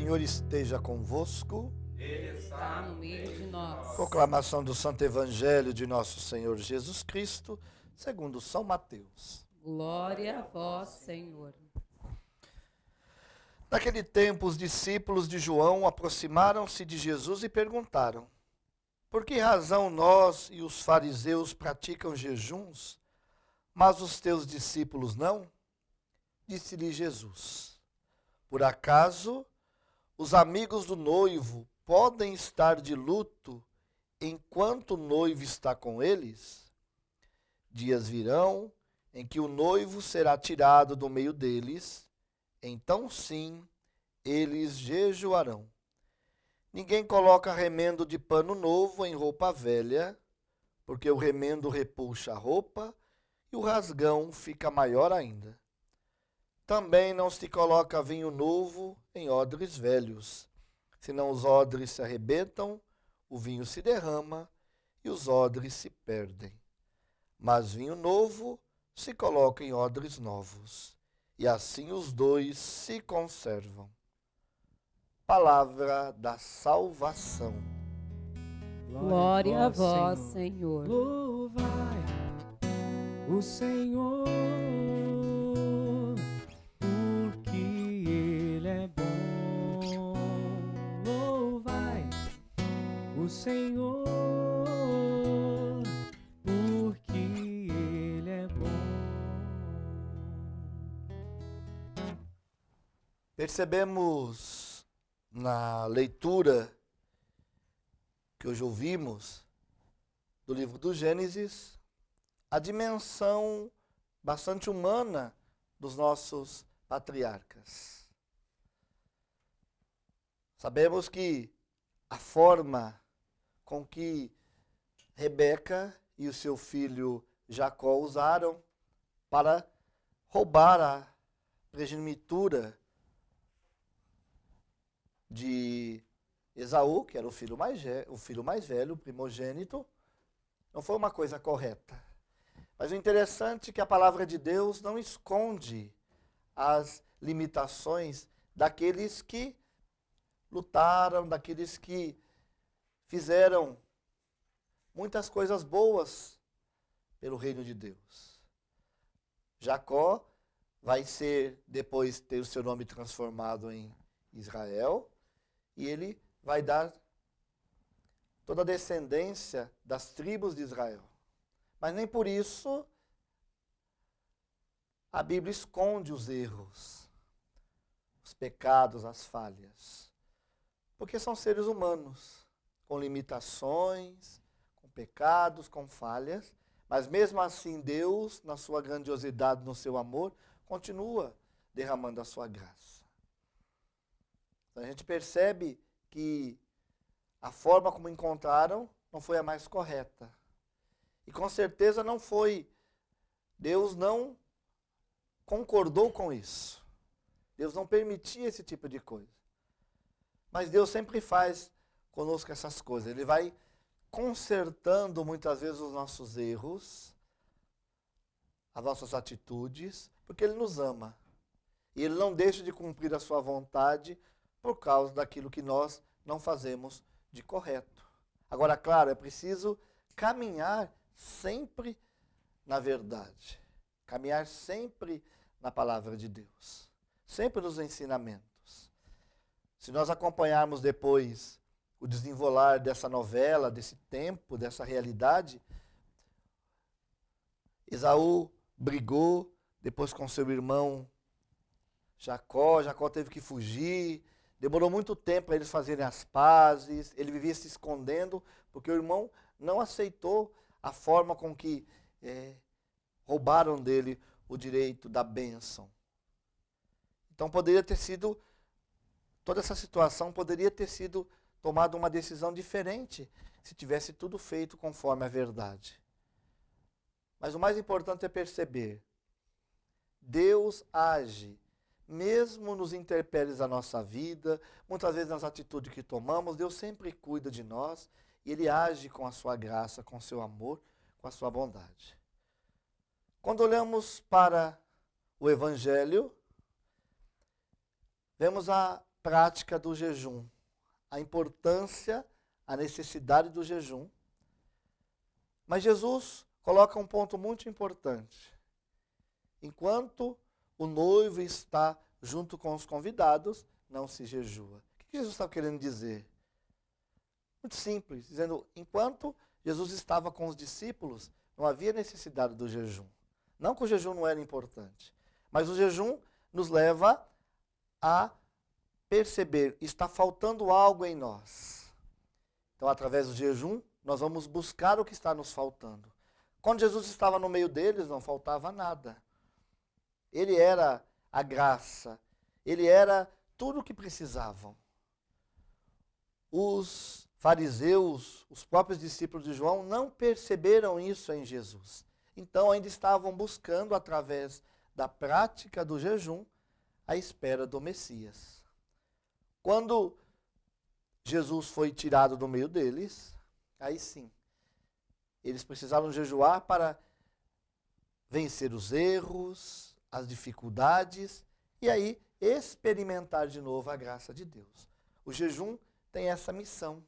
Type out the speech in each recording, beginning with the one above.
Senhor esteja convosco. Ele está no meio de nós. Proclamação do Santo Evangelho de nosso Senhor Jesus Cristo, segundo São Mateus. Glória a vós, Senhor. Naquele tempo, os discípulos de João aproximaram-se de Jesus e perguntaram: por que razão nós e os fariseus praticam jejuns, mas os teus discípulos não? Disse-lhe Jesus: por acaso os amigos do noivo podem estar de luto enquanto o noivo está com eles? Dias virão em que o noivo será tirado do meio deles, então sim, eles jejuarão. Ninguém coloca remendo de pano novo em roupa velha, porque o remendo repuxa a roupa e o rasgão fica maior ainda. Também não se coloca vinho novo em odres velhos, senão os odres se arrebentam, o vinho se derrama e os odres se perdem. Mas vinho novo se coloca em odres novos, e assim os dois se conservam. Palavra da salvação. Glória a vós, Senhor. Louvai o Senhor, porque Ele é bom. Louvai o Senhor, porque Ele é bom. Percebemos na leitura que hoje ouvimos do livro do Gênesis a dimensão bastante humana dos nossos patriarcas. Sabemos que a forma com que Rebeca e o seu filho Jacó usaram para roubar a primogenitura de Esaú, que era o filho mais velho, o primogênito, não foi uma coisa correta. Mas o interessante é que a palavra de Deus não esconde as limitações daqueles que lutaram, daqueles que fizeram muitas coisas boas pelo reino de Deus. Jacó vai depois ter o seu nome transformado em Israel, e ele vai dar toda a descendência das tribos de Israel. Mas nem por isso a Bíblia esconde os erros, os pecados, as falhas. Porque são seres humanos, com limitações, com pecados, com falhas. Mas mesmo assim Deus, na sua grandiosidade, no seu amor, continua derramando a sua graça. Então a gente percebe que a forma como encontraram não foi a mais correta. E com certeza não foi. Deus não concordou com isso. Deus não permitia esse tipo de coisa. Mas Deus sempre faz conosco essas coisas. Ele vai consertando muitas vezes os nossos erros, as nossas atitudes, porque Ele nos ama. E Ele não deixa de cumprir a sua vontade por causa daquilo que nós não fazemos de correto. Agora, claro, é preciso caminhar sempre na verdade. Caminhar sempre na palavra de Deus. Sempre nos ensinamentos. Se nós acompanharmos depois o desenrolar dessa novela, desse tempo, dessa realidade, Esaú brigou depois com seu irmão Jacó teve que fugir. Demorou muito tempo para eles fazerem as pazes, ele vivia se escondendo, porque o irmão não aceitou a forma com que roubaram dele o direito da bênção. Então toda essa situação poderia ter sido tomada uma decisão diferente, se tivesse tudo feito conforme a verdade. Mas o mais importante é perceber, Deus age mesmo nos intempéries da nossa vida, muitas vezes nas atitudes que tomamos, Deus sempre cuida de nós e Ele age com a sua graça, com o seu amor, com a sua bondade. Quando olhamos para o Evangelho, vemos a prática do jejum, a importância, a necessidade do jejum. Mas Jesus coloca um ponto muito importante. Enquanto o noivo está junto com os convidados, não se jejua. O que Jesus está querendo dizer? Muito simples, dizendo, enquanto Jesus estava com os discípulos, não havia necessidade do jejum. Não que o jejum não era importante, mas o jejum nos leva a perceber, está faltando algo em nós. Então, através do jejum, nós vamos buscar o que está nos faltando. Quando Jesus estava no meio deles, não faltava nada. Ele era a graça, ele era tudo o que precisavam. Os fariseus, os próprios discípulos de João, não perceberam isso em Jesus. Então, ainda estavam buscando, através da prática do jejum, a espera do Messias. Quando Jesus foi tirado do meio deles, aí sim, eles precisaram jejuar para vencer os erros, as dificuldades, e aí experimentar de novo a graça de Deus. O jejum tem essa missão.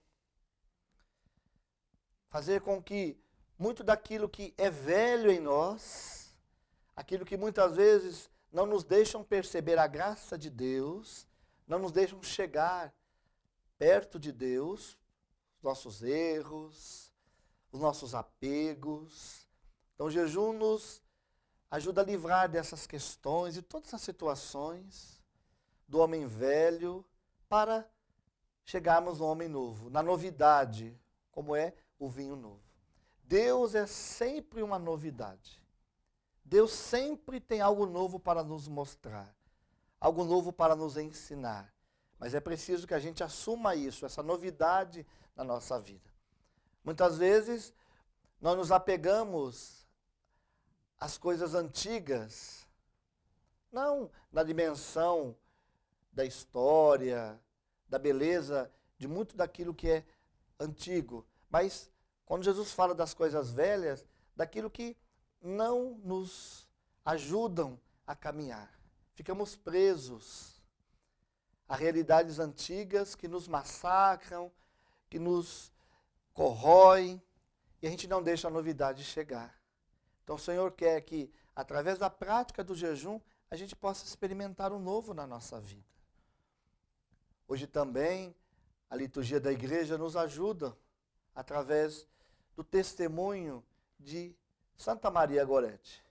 Fazer com que muito daquilo que é velho em nós, aquilo que muitas vezes não nos deixam perceber a graça de Deus, não nos deixam chegar perto de Deus, os nossos erros, os nossos apegos. Então o jejum nos ajuda a livrar dessas questões e todas as situações do homem velho para chegarmos no homem novo, na novidade, como é o vinho novo. Deus é sempre uma novidade. Deus sempre tem algo novo para nos mostrar, algo novo para nos ensinar. Mas é preciso que a gente assuma isso, essa novidade na nossa vida. Muitas vezes nós nos apegamos às coisas antigas, não na dimensão da história, da beleza, de muito daquilo que é antigo, mas quando Jesus fala das coisas velhas, daquilo que não nos ajudam a caminhar. Ficamos presos a realidades antigas que nos massacram, que nos corroem, e a gente não deixa a novidade chegar. Então o Senhor quer que, através da prática do jejum, a gente possa experimentar o novo na nossa vida. Hoje também, a liturgia da igreja nos ajuda, através do testemunho de Santa Maria Gorete.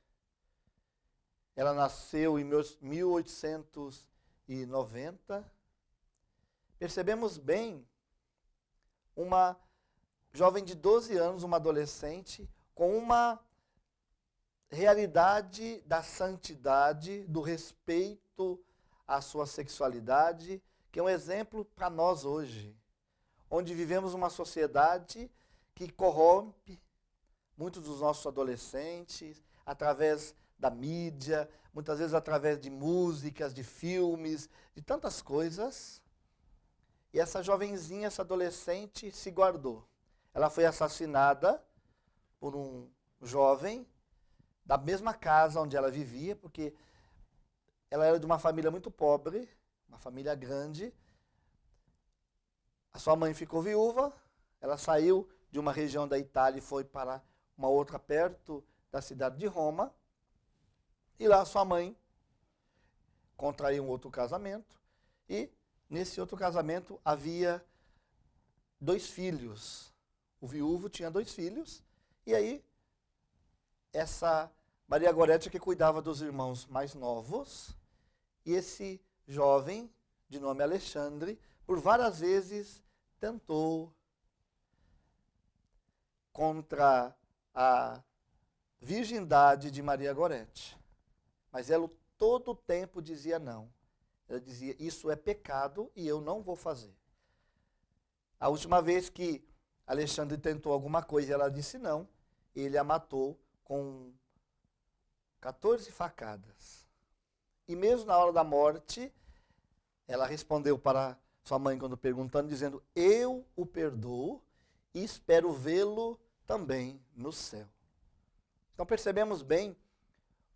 Ela nasceu em 1890. Percebemos bem uma jovem de 12 anos, uma adolescente, com uma realidade da santidade, do respeito à sua sexualidade, que é um exemplo para nós hoje, onde vivemos uma sociedade que corrompe muitos dos nossos adolescentes, através da mídia, muitas vezes através de músicas, de filmes, de tantas coisas. E essa jovenzinha, essa adolescente, se guardou. Ela foi assassinada por um jovem da mesma casa onde ela vivia, porque ela era de uma família muito pobre, uma família grande. A sua mãe ficou viúva, ela saiu de uma região da Itália e foi para uma outra perto da cidade de Roma. E lá sua mãe contraiu um outro casamento. E nesse outro casamento havia 2 filhos. O viúvo tinha 2 filhos. E aí, essa Maria Gorete que cuidava dos irmãos mais novos. E esse jovem, de nome Alexandre, por várias vezes tentou contra a virgindade de Maria Gorete. Mas ela todo o tempo dizia não. Ela dizia, isso é pecado e eu não vou fazer. A última vez que Alexandre tentou alguma coisa e ela disse não, ele a matou com 14 facadas. E mesmo na hora da morte, ela respondeu para sua mãe quando perguntando, dizendo, eu o perdoo e espero vê-lo também no céu. Então percebemos bem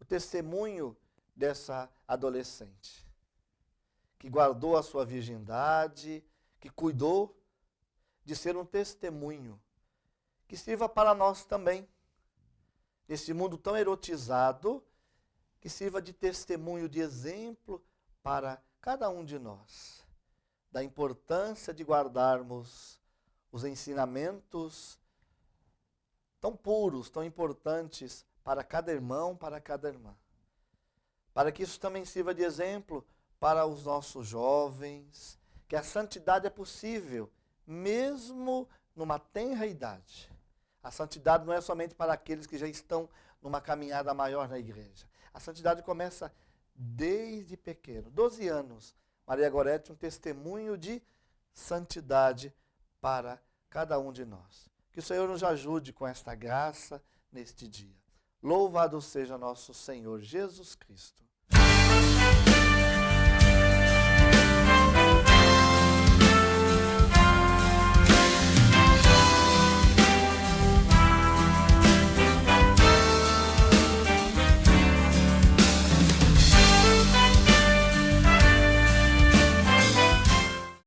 o testemunho dessa adolescente, que guardou a sua virgindade, que cuidou de ser um testemunho, que sirva para nós também, nesse mundo tão erotizado, que sirva de testemunho, de exemplo para cada um de nós, da importância de guardarmos os ensinamentos tão puros, tão importantes para cada irmão, para cada irmã. Para que isso também sirva de exemplo para os nossos jovens, que a santidade é possível, mesmo numa tenra idade. A santidade não é somente para aqueles que já estão numa caminhada maior na igreja. A santidade começa desde pequeno. 12 anos, Maria Gorete, um testemunho de santidade para cada um de nós. Que o Senhor nos ajude com esta graça neste dia. Louvado seja nosso Senhor Jesus Cristo.